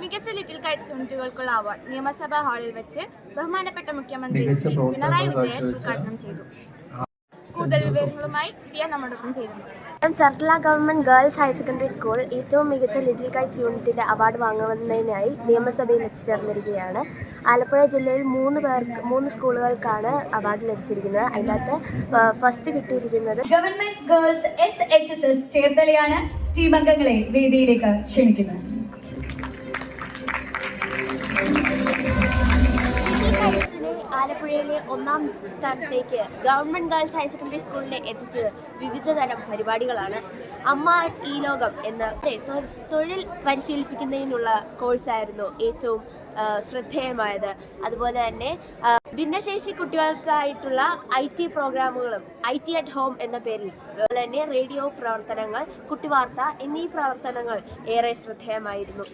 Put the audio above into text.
മികച്ച little Kites യൂണിറ്റുകൾക്കുള്ള award നിയമസഭാ ഹാളിൽ വെച്ച് ബഹുമാനപ്പെട്ട മുഖ്യമന്ത്രി ശ്രീ പിണറായി വിജയൻ ഉദ്ഘാടനം ചെയ്തു. കൂടുതൽ വിവരങ്ങളുമായി സിയ നമ്മോടൊപ്പം ചേരുന്നു. Cherthala government girls higher secondary school ഏറ്റവും മികച്ച ലിറ്റിൽ കൈറ്റ്സ് യൂണിറ്റിന്റെ അവാർഡ് വാങ്ങുന്നതിനായി നിയമസഭയിൽ എത്തിച്ചേർന്നിരിക്കുകയാണ്. ആലപ്പുഴ ജില്ലയിൽ 3 സ്കൂളുകൾക്കാണ് അവാർഡ് ലഭിച്ചിരിക്കുന്നത്. അതിനകത്ത് ഫസ്റ്റ് കിട്ടിയിരിക്കുന്നത് ഗവൺമെന്റ് ഗേൾസ് SHSS ചേർത്തലയാണ്. ടീം അംഗങ്ങളെ വേദിയിലേക്ക് ക്ഷണിക്കുന്നത്. ആലപ്പുഴയിലെ 1ാം സ്ഥാനത്തേക്ക് ഗവൺമെന്റ് ഗേൾസ് ഹയർ സെക്കൻഡറി സ്കൂളിനെ എത്തിച്ചത് വിവിധ തരം പരിപാടികളാണ്. അമ്മ അറ്റ് ഈ ലോകം എന്ന തൊഴിൽ പരിശീലിപ്പിക്കുന്നതിനുള്ള കോഴ്സായിരുന്നു ഏറ്റവും ശ്രദ്ധേയമായത്. അതുപോലെ തന്നെ ഭിന്നശേഷി കുട്ടികൾക്കായിട്ടുള്ള IT പ്രോഗ്രാമുകളും IT അറ്റ് ഹോം എന്ന പേരിൽ, അതുപോലെ തന്നെ റേഡിയോ പ്രവർത്തനങ്ങൾ, കുട്ടിവാർത്ത എന്നീ പ്രവർത്തനങ്ങൾ ഏറെ ശ്രദ്ധേയമായിരുന്നു.